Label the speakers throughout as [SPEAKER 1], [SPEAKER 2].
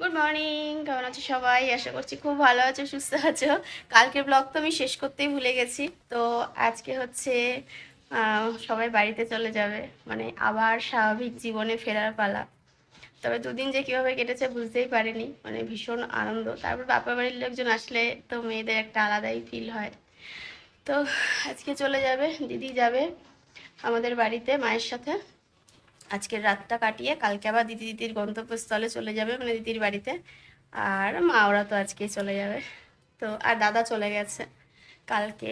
[SPEAKER 1] Good morning, কেমন আছো সবাই? আশা করছি খুব ভালো আছো, সুস্থ আছো। কালকের ব্লগ তো আমি শেষ করতেই ভুলে গেছি। তো আজকে হচ্ছে সবাই বাড়িতে চলে যাবে, মানে আবার স্বাভাবিক জীবনে ফেরার পালা। তবে দুদিন যে কীভাবে কেটেছে বুঝতেই পারিনি, মানে ভীষণ আনন্দ। তারপর বাপা বাড়ির লোকজন আসলে তো মেয়েদের একটা আলাদাই ফিল হয়। তো আজকে চলে যাবে, দিদি যাবে আমাদের বাড়িতে মায়ের সাথে। আজকের রাতটা কাটিয়ে কালকে আবার দিদির গন্তব্যস্থলে চলে যাবে, মানে দিদির বাড়িতে। আর মা ওরা তো আজকেই চলে যাবে। তো আর দাদা চলে গেছে কালকে।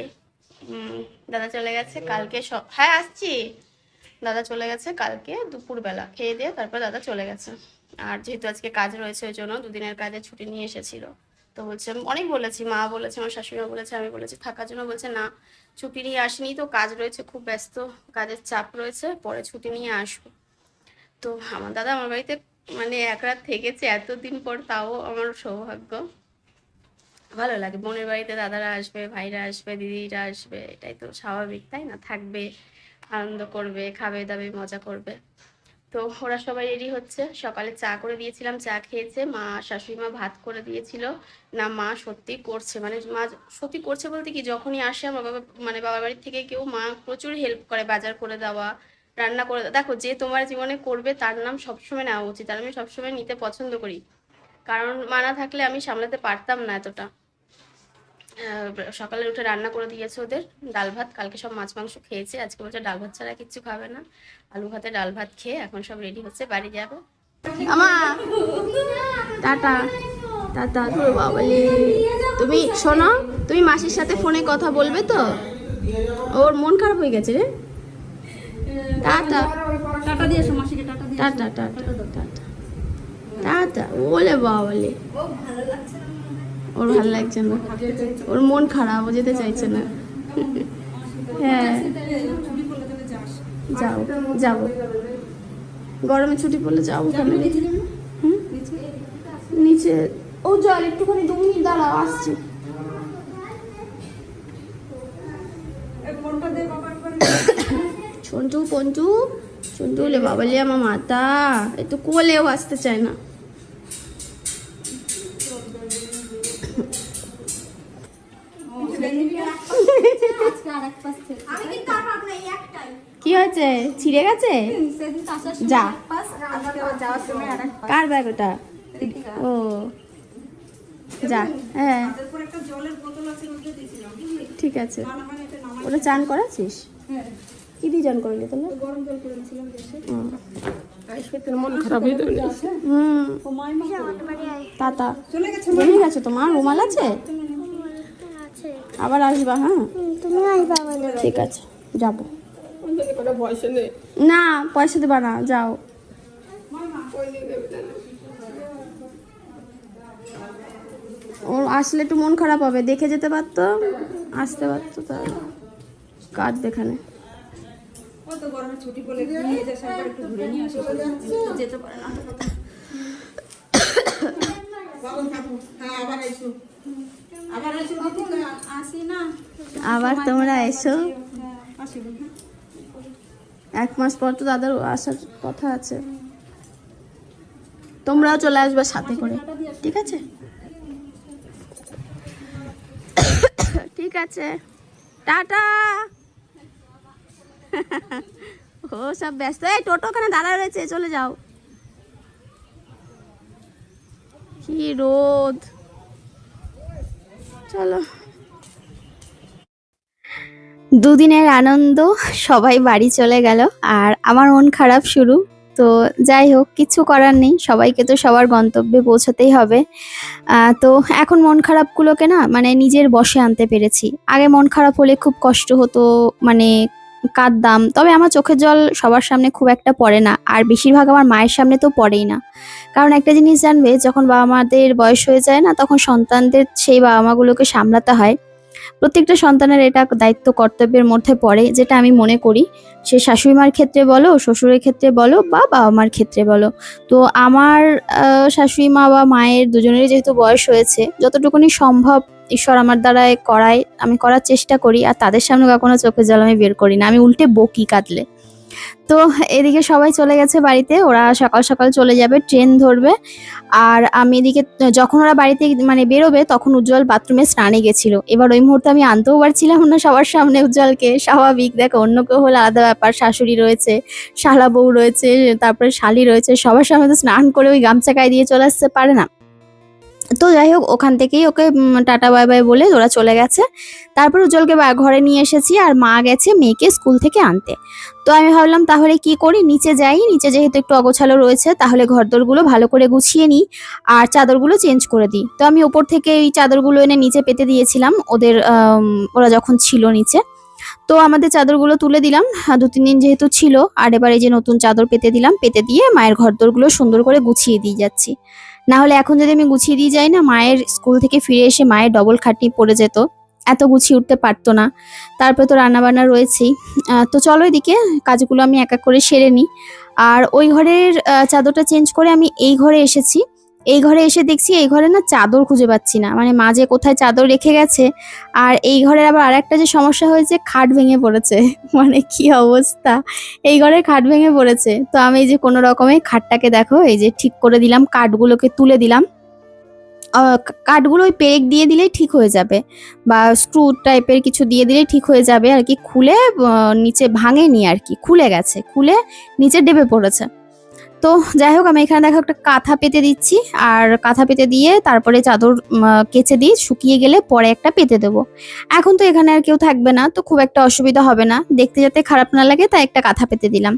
[SPEAKER 1] দাদা চলে গেছে কালকে হ্যাঁ আসছি। দাদা চলে গেছে কালকে দুপুরবেলা খেয়ে দিয়ে, তারপর দাদা চলে গেছে। আর যেহেতু আজকে কাজ রয়েছে ওই জন্য দুদিনের কাজে ছুটি নিয়ে এসেছিল। তো বলছে, অনেক বলেছি, মা বলেছে, আমার শাশুড়িমা বলেছে, আমি বলেছি থাকার জন্য, বলছে না ছুটি নিয়ে আসিনি, তো কাজ রয়েছে, খুব ব্যস্ত, কাজের চাপ রয়েছে, পরে ছুটি নিয়ে আসবো। তো আমার দাদা আমার বাড়িতে মানে এক রাত থেকেছে এতদিন পর, তাও আমার সৌভাগ্য। ভালো লাগে, বোনের বাড়িতে দাদারা আসবে, ভাইরা আসবে, দিদিরা আসবে, এটাই তো স্বাভাবিক, তাই না? থাকবে, আনন্দ করবে, খাবে দাবে, মজা করবে। তো ওরা সবাই রেডি হচ্ছে। সকালে চা করে দিয়েছিলাম, চা খেয়েছে। মা শাশুড়ি মা ভাত করে দিয়েছিল। না মা সত্যি করছে, মানে মা সত্যি করছে বলতে কি, যখনই আসে আমার বাবা, মানে বাবার বাড়ির থেকে কেউ, মা প্রচুর হেল্প করে, বাজার করে দেওয়া, রান্না করে। দেখো, যে তোমার জীবনে করবে তার নাম সবসময় নেওয়া উচিত, আর আমি সবসময় নিতে পছন্দ করি। কারণ মা না থাকলে আমি সামলাতে পারতাম না এতটা। সকালে উঠে রান্না করে দিয়েছে ওদের, ডাল ভাত। কালকে সব মাছ মাংস খেয়েছে, আজকে বলছে ডাল ভাত ছাড়া কিচ্ছু খাবে না। আলু ভাতে ডাল ভাত খেয়ে এখন সব রেডি হচ্ছে, বাড়ি যাবে। আমা টাটা। টাটা তোর বাবালে। তুমি শোনো, তুমি মাসির সাথে ফোনে কথা বলবে তো? ওর মন খারাপ হয়ে গেছে রে। টাটা।
[SPEAKER 2] টাটা দিয়ে এসো মাসিকে, টাটা দিয়ে
[SPEAKER 1] টাটা টাটা টাটা টাটা। ওলে বাবালে, ওর ভালো লাগছে না, ওর মন খারাপ, ও যেতে চাইছে না। হ্যাঁ যাও, যাবো, গরমে ছুটি পড়লে যাবো। ওখানে নিচে ও জল, একটুখানি 2 মিনিট দাঁড়াও, আসছি। সঞ্জু পঞ্জু, সঞ্জু লে বাবালে আমার মাতা, একটু কোলেও আসতে চায় না। কি হয়েছে, ছিঁড়ে গেছে? যা, কার ব্যাগ ওটা? ও যা, হ্যাঁ ঠিক আছে। ওটা চান করাছিস? কি দিয়ে চান করালি তাহলে? মন খারাপ হয়ে যাবে। তাতা জমে গেছে তোমার? রুমাল আছে? আবার আসবা? হ্যাঁ ঠিক আছে, যাবো। না পয়সা দেবা না, যাও। ও আসলে একটু মন খারাপ হবে, দেখে যেতে পারতো, আসতে পারতো, তাহলে কাঁদবে এখানে। আবার তোমরা এসো, 1 মাস পর তো দাদার আসার কথা আছে। তোমরাও চলে আসবে সাথে করে, ঠিক আছে? ঠিক আছে, টাটা। ও সব ব্যস্ত। এই টোটো ওখানে দাঁড়া রয়েছে, চলে যাও। কি রোদ, চলো। দুদিনের আনন্দ, সবাই বাড়ি চলে গেল, আর আমার মন খারাপ শুরু। তো যাই হোক, কিছু করার নেই, সবাইকে তো সবার গন্তব্যে পৌঁছাতেই হবে। তো এখন মন খারাপগুলোকে না, মানে নিজের বশে আনতে পেরেছি। আগে মন খারাপ হলে খুব কষ্ট হতো, মানে কাঁদতাম, তবে আমার চোখের জল সবার সামনে খুব একটা পড়ে না, আর বেশিরভাগ আমার মায়ের সামনে তো পড়েই না। কারণ একটা জিনিস জানবে, যখন বাবা মাদের বয়স হয়ে যায় না, তখন সন্তানদের সেই বাবা মাগুলোকে সামলাতে হয়। প্রত্যেকটা সন্তানের এটা দায়িত্ব, কর্তব্যের মধ্যে পড়ে, যেটা আমি মনে করি। সে শাশুড়ি মার ক্ষেত্রে বলো, শ্বশুরের ক্ষেত্রে বলো, বা বাবা মার ক্ষেত্রে বলো। তো আমার শাশুড়ি মা বা মায়ের দুজনেরই যেহেতু বয়স হয়েছে, যতটুকুনি সম্ভব ঈশ্বর আমার দ্বারায় করায় আমি করার চেষ্টা করি। আর তাদের সামনে কখনো চোখের জল আমি বের করি না, আমি উল্টে বকি কাঁদলে। তো এদিকে সবাই চলে গেছে বাড়িতে, ওরা সকাল সকাল চলে যাবে, ট্রেন ধরবে। আর আমি এদিকে যখন ওরা বাড়িতে মানে বেরোবে তখন উজ্জ্বল বাথরুমে স্নানে গেছিল। এবার ওই মুহূর্তে আমি আনতেও পারছিলাম না সবার সামনে উজ্জ্বলকে। স্বাভাবিক, দেখো অন্য কেউ হলে আলাদা ব্যাপার, শাশুড়ি রয়েছে, শালা বউ রয়েছে, তারপরে শালি রয়েছে, সবার সামনে তো স্নান করে ওই গামছা গায়ে দিয়ে চলে আসতে পারে না। তো যাই হোক, ওখান থেকেই ওকে টাটা বাই বাই বলে ওরা চলে গেছে। তারপর উজ্জ্বলকে ঘরে নিয়ে এসেছি, আর মা গেছে মেয়েকে স্কুল থেকে আনতে। তো আমি ভাবলাম তাহলে কি করি, নিচে যাই, নিচে যেহেতু একটু অগোছালো রয়েছে তাহলে ঘরদোরগুলো ভালো করে গুছিয়ে নিই আর চাদরগুলো চেঞ্জ করে দিই। তো আমি ওপর থেকে এই চাদরগুলো এনে নিচে পেতে দিয়েছিলাম ওদের, ওরা যখন ছিল নিচে। তো আমাদের চাদরগুলো তুলে দিলাম, 2-3 দিন যেহেতু ছিল। আর এবার এই যে নতুন চাদর পেতে দিলাম, পেতে দিয়ে মায়ের ঘরদোরগুলো সুন্দর করে গুছিয়ে দিয়ে যাচ্ছি। না হলে এখন যদি আমি গুছিয়ে দিয়ে যাই না, মায়ের স্কুল থেকে ফিরে এসে মায়ের ডবল খাটনি পড়ে যেত, এত গুছিয়ে উঠতে পারতো না। তারপরে তো রান্নাবান্না রয়েছেই। তো চলো এদিকে কাজগুলো আমি এক এক করে সেরে নিই। আর ওই ঘরের চাদরটা চেঞ্জ করে আমি এই ঘরে এসেছি। এই ঘরে এসে দেখছি এই ঘরে না চাদর খুঁজে পাচ্ছি না, মানে মা যে কোথায় চাদর রেখে গেছে। আর এই ঘরের আবার আরেকটা যে সমস্যা হয়েছে, খাট ভেঙে পড়েছে। মানে কি অবস্থা, এই ঘরের খাট ভেঙে পড়েছে। তো আমি এই যে কোনো রকমে খাটটাকে দেখো এই যে ঠিক করে দিলাম, কাঠগুলোকে তুলে দিলাম। কাঠগুলো ওই পেরেক দিয়ে দিলেই ঠিক হয়ে যাবে, বা স্ক্রু টাইপের কিছু দিয়ে দিলেই ঠিক হয়ে যাবে আর কি। খুলে নিচে ভাঙেনি আর কি, খুলে গেছে, খুলে নিচে ডেবে পড়েছে। তো যাই হোক, আমি এখানে দেখো একটা কাঁথা পেতে দিচ্ছি, আর কাঁথা পেতে দিয়ে তারপরে চাদর কেচে দিই, শুকিয়ে গেলে পরে একটা পেতে দেবো। এখন তো এখানে আর কেউ থাকবে না, তো খুব একটা অসুবিধা হবে না, দেখতে যাতে খারাপ না লাগে তাই একটা কাঁথা পেতে দিলাম।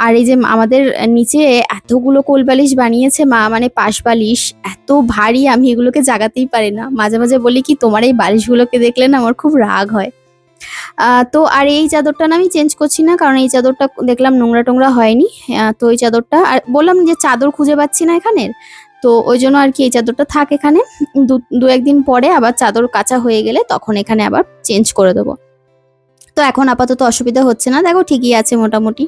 [SPEAKER 1] আর এই যে আমাদের নিচে এতগুলো কোল বালিশ বানিয়েছে মা, মানে পাশ বালিশ এত ভারী, আমি এগুলোকে জাগাতেই পারি না। মাঝে মাঝে বলি কি, তোমার এই বালিশগুলোকে দেখলে না আমার খুব রাগ হয়। তো আর এই চাদরটা না আমি চেঞ্জ করছি না, কারণ এই চাদরটা দেখলাম নোংরা টোংরা হয়নি। তো এই চাদরটা, আর বললাম যে চাদর খুঁজে পাচ্ছি না এখানের, তো ওই জন্য আর কি এই চাদরটা থাক এখানে। দু একদিন পরে আবার চাদর কাচা হয়ে গেলে তখন এখানে আবার চেঞ্জ করে দেবো। তো এখন আপাতত অসুবিধা হচ্ছে না, দেখো ঠিকই আছে মোটামুটি।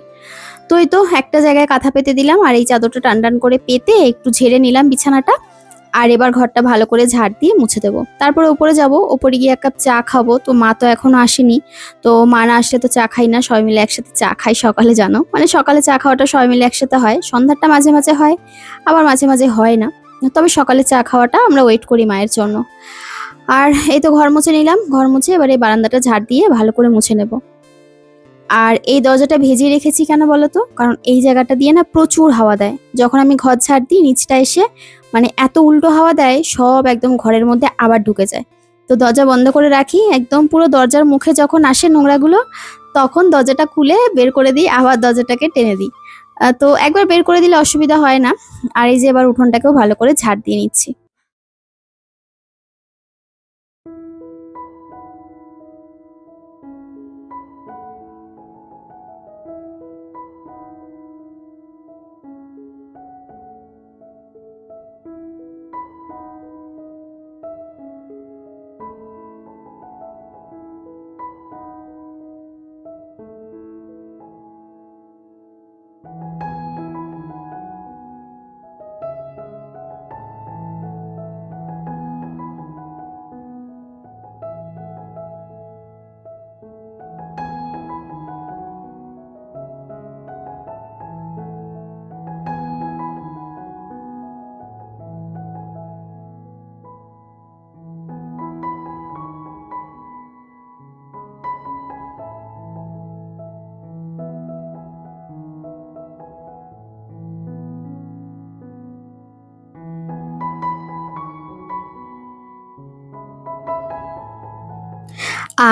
[SPEAKER 1] তো এই তো একটা জায়গায় কাঁথা পেতে দিলাম, আর এই চাদরটা টান টান করে পেতে একটু ঝেড়ে নিলাম বিছানাটা। আর এবার ঘরটা ভালো করে ঝাড় দিয়ে মুছে দেবো। তারপরে উপরে যাব, উপরে গিয়ে এক কাপ চা খাবো। তো মা তো এখনো আসেনি, তো মা না আসলে তো চা খাই না, সবাই মিলে একসাথে চা খাই সকালে, জানো মানে সকালে চা খাওয়াটা সবাই মিলে একসাথে হয়, সন্ধ্যাটা মাঝে মাঝে হয়, আবার মাঝে মাঝে হয় না। তবে সকালে চা খাওয়াটা আমরা ওয়েট করি মায়ের জন্য। আর এই তো ঘর মুছে নিলাম, ঘর মুছে এবার এই বারান্দাটা ঝাড় দিয়ে ভালো করে মুছে নেব। আর এই দরজাটা ভেজিয়ে রেখেছি কেন বলো তো, কারণ এই জায়গাটা দিয়ে না প্রচুর হাওয়া দেয়। যখন আমি ঘর ঝাড় দিই নিচটা এসে মানে এত উল্টো হাওয়া দেয়, সব একদম ঘরের মধ্যে আবার ঢুকে যায়। তো দরজা বন্ধ করে রাখি, একদম পুরো দরজার মুখে যখন আসে নোংরাগুলো তখন দরজাটা খুলে বের করে দিই, আবার দরজাটাকে টেনে দিই। তো একবার বের করে দিলে অসুবিধা হয় না। আর এই যে এবার উঠোনটাকেও ভালো করে ঝাড় দিয়ে নিচ্ছি।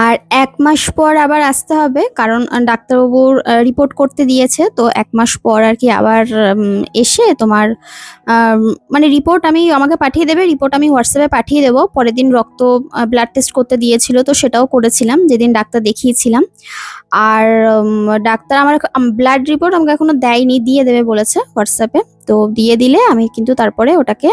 [SPEAKER 1] আর ১ মাস পর আবার আসতে হবে, কারণ ডাক্তারবাবুর রিপোর্ট করতে দিয়েছে। তো ১ মাস পর আর কি আবার এসে তোমার মানে রিপোর্ট আমাকে পাঠিয়ে দেবে, রিপোর্ট আমি হোয়াটসঅ্যাপে পাঠিয়ে দেবো। পরের দিন রক্ত ব্লাড টেস্ট করতে দিয়েছিল, তো সেটাও করেছিলাম যেদিন ডাক্তার দেখিয়েছিলাম। আর ডাক্তার আমার ব্লাড রিপোর্ট আমাকে এখনো দেয়নি, দিয়ে দেবে বলেছে হোয়াটসঅ্যাপে। তো দিয়ে দিলে আমি কিন্তু তারপরে ওটাকে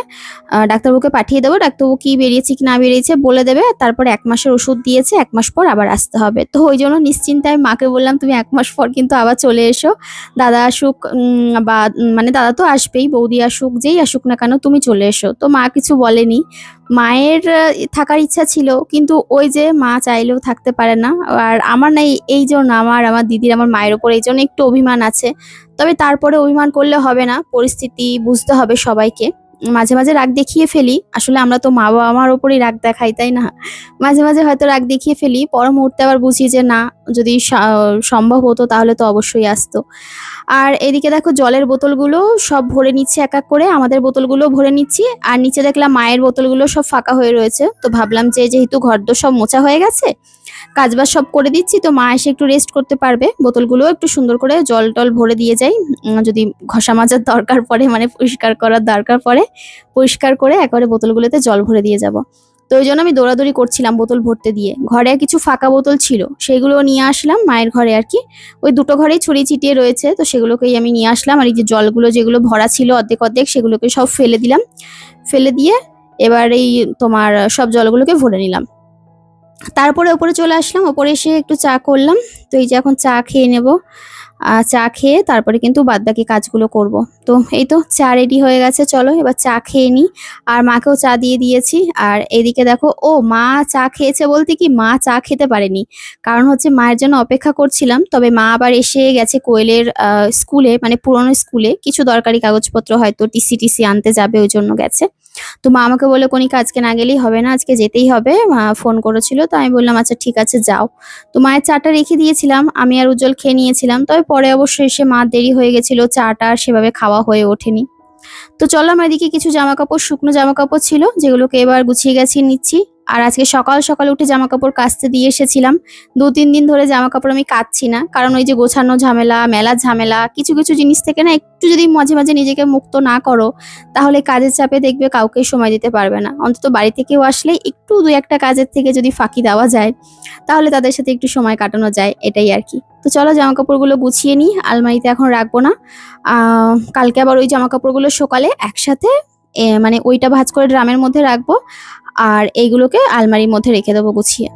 [SPEAKER 1] ডাক্তারবাবুকে পাঠিয়ে দেবো। ডাক্তারবাবু কি বেরিয়েছে কি না বেরিয়েছে বলে দেবে। তারপরে ১ মাসের ওষুধ দিয়েছে, ১ মাস পর আবার আসতে হবে। তো ওই জন্য নিশ্চিন্তে আমি মাকে বললাম, তুমি ১ মাস পর কিন্তু আবার চলে এসো। দাদা আসুক মানে দাদা তো আসবেই, বৌদি আসুক, যেই আসুক না কেন তুমি চলে এসো। তো মা কিছু বলেনি,
[SPEAKER 3] মায়ের থাকার ইচ্ছা ছিল, কিন্তু ওই যে মা চাইলেও থাকতে পারে না। আর আমার না এই জন্য আমার দিদির আমার মায়ের উপর এই জন্য একটু অভিমান আছে। তবে তারপরে অভিমান করলে হবে না, পরিস্থিতি বুঝতে হবে সবাইকে। মাঝে মাঝে রাগ দেখিয়ে ফেলি, আসলে আমরা তো মা বাবা আমার উপরই রাগ দেখাই, তাই না? মাঝে মাঝে হয়তো রাগ দেখিয়ে ফেলি, পর মুহূর্তে আবার বুঝি যে না, যদি সম্ভব হতো তাহলে তো অবশ্যই আসতো। আর এদিকে দেখো জলের বোতলগুলো সব ভরে নিচ্ছি এক এক করে, আমাদের বোতলগুলো ভরে নিচ্ছি। আর নিচে দেখলাম মায়ের বোতলগুলো সব ফাঁকা হয়ে রয়েছে, তো ভাবলাম যে যেহেতু ঘরদোর সব মোছা হয়ে গেছে, কাজবাজ সব করে দিচ্ছি, তো মা এসে একটু রেস্ট করতে পারবে। বোতলগুলো একটু সুন্দর করে জল টল ভরে দিয়ে যাই, যদি ঘষা মাজার দরকার পড়ে, মানে পরিষ্কার করার দরকার পড়ে, পরিষ্কার করে একবারে বোতলগুলোতে জল ভরে দিয়ে যাব। তো ওই জন্য আমি দৌড়াদৌড়ি করছিলাম বোতল ভরতে দিয়ে। ঘরে কিছু ফাঁকা বোতল ছিল, সেগুলো নিয়ে আসলাম মায়ের ঘরে আর কি। ওই দুটো ঘরেই ছড়িয়ে ছিটিয়ে রয়েছে, তো সেগুলোকেই আমি নিয়ে আসলাম। আর এই যে জলগুলো যেগুলো ভরা ছিল অর্ধেক অর্ধেক, সেগুলোকে সব ফেলে দিলাম। ফেলে দিয়ে এবার এই তোমার সব জলগুলোকে ভরে নিলাম। তারপরে ওপরে চলে আসলাম, ওপরে এসে একটু চা করলাম। তো এই যে এখন চা খেয়ে নেব। চা খেয়ে তারপরে কিন্তু বাদবাকি কাজগুলো করব। তো এই তো চা রেডি হয়ে গেছে, চলো এবার চা খেয়ে নিই। আর মাকেও চা দিয়ে দিয়েছি। আর এদিকে দেখো, মা চা খেয়েছে বলতে কি, মা চা খেতে পারেনি, কারণ হচ্ছে মায়ের জন্য অপেক্ষা করছিলাম। তবে মা আবার এসে গেছে কোয়েলের স্কুলে, মানে পুরনো স্কুলে কিছু দরকারি কাগজপত্র, হয়তো টিসি টিসি আনতে যাবে, ওই জন্য গেছে। তো মা আমাকে বললো, কণিকা আজকে না গেলেই হবে না, আজকে যেতেই হবে, মা ফোন করেছিল। তো আমি বললাম আচ্ছা ঠিক আছে যাও। তো মায়ের চাটা রেখে দিয়েছিলাম, আমি আর উজ্জ্বল খেয়ে নিয়েছিলাম। তবে পরে অবশ্যই এসে মা দেরি হয়ে গেছিল, চাটা আর সেভাবে খাওয়া হয়ে ওঠেনি। তো চলো, আমার এদিকে কিছু জামা কাপড়, শুকনো জামা কাপড় ছিল, যেগুলোকে এবার গুছিয়ে গাছিয়ে নিচ্ছি। আর আজকে সকাল সকাল উঠে জামা কাপড় কাচতে দিয়ে এসেছিলাম। 2-3 দিন ধরে জামা কাপড় আমি কাচ্ছি না, কারণ ওই যে গোছানো ঝামেলা, মেলার ঝামেলা, কিছু কিছু জিনিস থেকে না একটু যদি মাঝে মাঝে নিজেকে মুক্ত না করো, তাহলে কাজের চাপে দেখবে কাউকে সময় দিতে পারবে না। অন্তত বাড়ি থেকেও আসলে একটু 2-1টা কাজের থেকে যদি ফাঁকি দেওয়া যায়, তাহলে তাদের সাথে একটু সময় কাটানো যায়, এটাই আর কি। তো চলো জামা কাপড়গুলো গুছিয়ে নিই, আলমারিতে এখন রাখবো না। কালকে আবার ওই জামা কাপড়গুলো সকালে একসাথে মানে ওইটা ভাঁজ করে ড্রামের মধ্যে রাখবো, আর এইগুলোকে আলমারির মধ্যে রেখে দেবো গুছিয়ে।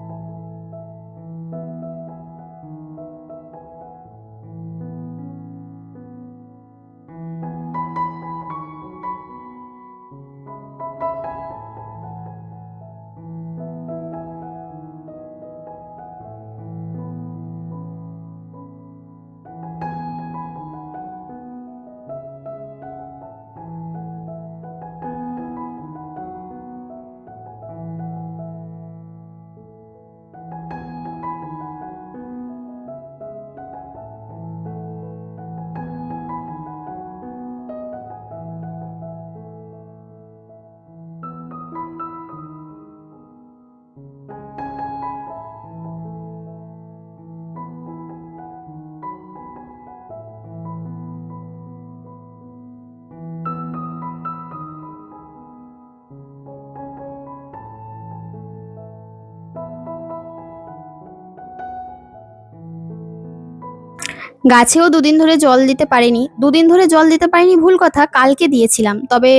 [SPEAKER 3] গাছেও 2 দিন ধরে জল দিতে পারিনি। 2 দিন ধরে জল দিতে পারিনি ভুল কথা, কালকে দিয়েছিলাম, তবে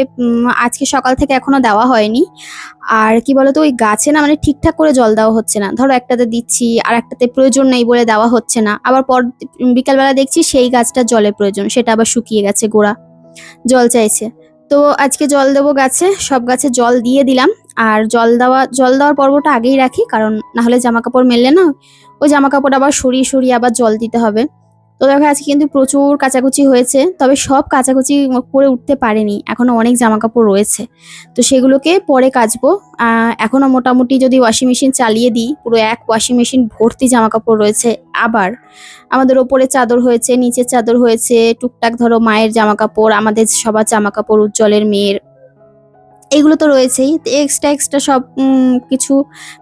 [SPEAKER 3] আজকে সকাল থেকে এখনো দেওয়া হয়নি। আর কি বলতো, ওই গাছে না মানে ঠিকঠাক করে জল দেওয়া হচ্ছে না। ধরো একটাতে দিচ্ছি, আর একটাতে প্রয়োজন নেই বলে দেওয়া হচ্ছে না। আবার বিকালবেলা দেখছি সেই গাছটার জলের প্রয়োজন, সেটা আবার শুকিয়ে গেছে, গোড়া জল চাইছে। তো আজকে জল দেবো গাছে, সব গাছে জল দিয়ে দিলাম। আর জল দেওয়ার পর্বটা আগেই রাখি, কারণ না হলে জামা কাপড় মেললে না, ওই জামা কাপড় আবার সরিয়ে সরিয়ে আবার জল দিতে হবে। তো দেখো আজকে কিন্তু প্রচুর কাচাকুচি হয়েছে, তবে সব কাচাকুচি করে উঠতে পারেনি, এখনো অনেক জামা কাপড় রয়েছে। তো সেগুলোকে পরে কাচবো। এখনো মোটামুটি যদি ওয়াশিং মেশিন চালিয়ে দিই, পুরো এক ওয়াশিং মেশিন ভর্তি জামা কাপড় রয়েছে। আবার আমাদের ওপরে চাদর হয়েছে, নিচের চাদর হয়েছে, টুকটাক ধরো মায়ের জামা কাপড়, আমাদের সবার জামা কাপড়, উজ্জ্বলের মেয়ের, এগুলো তো রয়েছেই। এক্সট্রা এক্সট্রা সব কিছু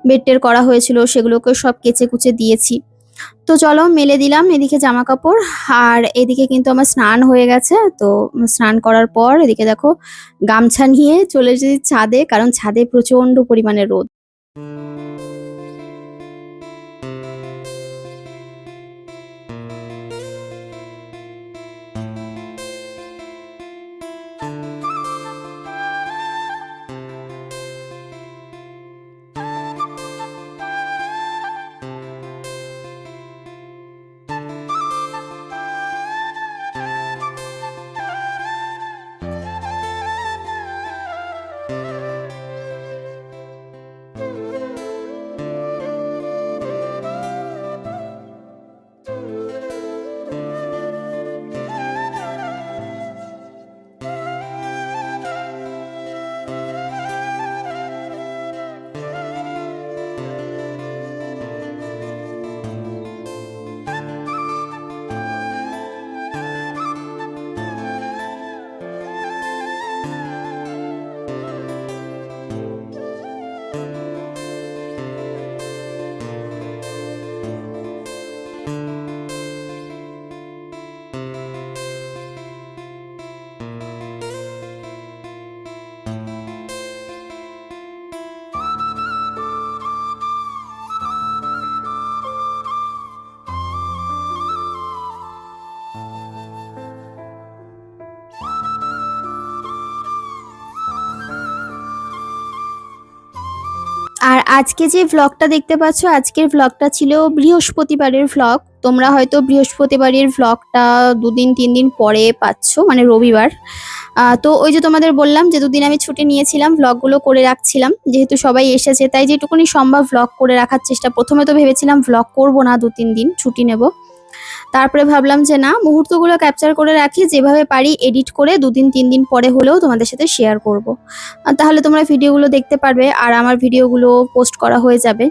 [SPEAKER 3] বেডটের করা হয়েছিল, সেগুলোকে সব কেচে কুচে দিয়েছি। তো চলো মেলে দিলাম এদিকে জামা কাপড়। আর এদিকে কিন্তু আমার স্নান হয়ে গেছে। তো স্নান করার পর এদিকে দেখো গামছা নিয়ে চলে এসেছি ছাদে, কারণ ছাদে প্রচন্ড পরিমাণে রোদ। আজকে যে ভ্লগটা দেখতে পাচ্ছ, আজকের ভ্লগটা ছিল বৃহস্পতিবারের ভ্লগ। তোমরা হয়তো বৃহস্পতিবারের ভ্লগটা 2-3 দিন পরে পাচ্ছ, মানে রবিবার। তো ওই যে তোমাদের বললাম যে 2 দিন আমি ছুটি নিয়েছিলাম, ভ্লগগুলো করে রাখছিলাম, যেহেতু সবাই এসেছে তাই যেটুকুনি সম্ভব ভ্লগ করে রাখার চেষ্টা। প্রথমে তো ভেবেছিলাম ভ্লগ করব না, 2-3 দিন ছুটি নেব। তারপরে ভাবলাম যে না, মুহূর্তগুলো ক্যাপচার করে রাখি, যেভাবে পারি এডিট করে 2-3 দিন পরে হলেও তোমাদের সাথে শেয়ার করব। তাহলে তোমরা ভিডিওগুলো দেখতে পারবে আর আমার ভিডিওগুলো পোস্ট করা হয়ে যাবে।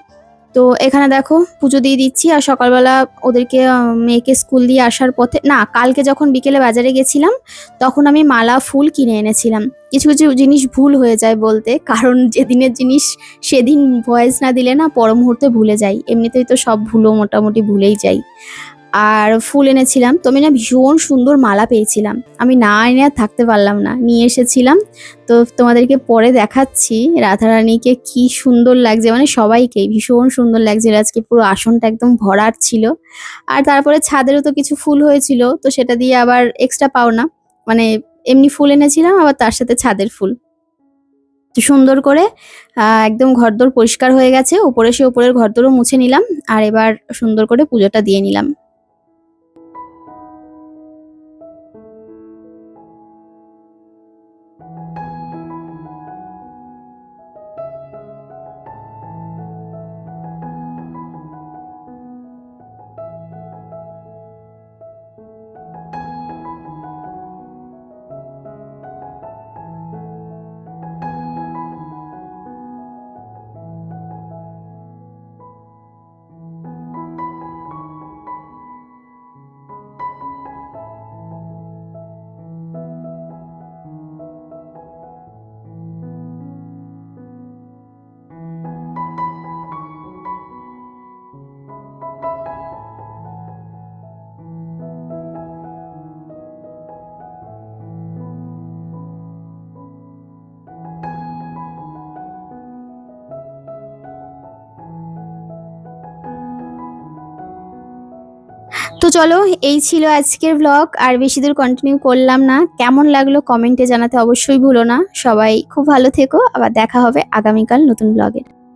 [SPEAKER 3] তো এখানে দেখো পুজো দিয়ে দিচ্ছি, আর সকালবেলা ওদেরকে মেয়েকে স্কুল দিয়ে আসার পথে, না কালকে যখন বিকেলে বাজারে গেছিলাম তখন আমি মালা ফুল কিনে এনেছিলাম। কিছু কিছু জিনিস ভুল হয়ে যায় বলতে, কারণ যেদিনের জিনিস সেদিন ভয়েস না দিলে না পর মুহূর্তে ভুলে যাই, এমনিতেই তো সব ভুলও মোটামুটি ভুলেই যাই। আর ফুল এনেছিলাম, তো আমি না ভীষণ সুন্দর মালা পেয়েছিলাম, আমি না এনে আর থাকতে পারলাম না, নিয়ে এসেছিলাম। তো তোমাদেরকে পরে দেখাচ্ছি রাধারানীকে কি সুন্দর লাগছে, মানে সবাইকেই ভীষণ সুন্দর লাগছিল। আজকে পুরো আসনটা একদম ভরাট ছিল। আর তারপরে ছাদেরও তো কিছু ফুল হয়েছিল, তো সেটা দিয়ে আবার এক্সট্রা পাওনা, মানে এমনি ফুল এনেছিলাম আবার তার সাথে ছাদের ফুল। তো সুন্দর করে একদম ঘরদোর পরিষ্কার হয়ে গেছে, উপরে সে উপরের ঘরদোরও মুছে নিলাম, আর এবার সুন্দর করে পুজোটা দিয়ে নিলাম। তো চলো, এই ছিল আজকের ব্লগ, আর বেশি দূর কন্টিনিউ করলাম না। কেমন লাগলো কমেন্টে জানাতে অবশ্যই ভুলো না। সবাই খুব ভালো থেকো, আবার দেখা হবে আগামীকাল নতুন ব্লগে।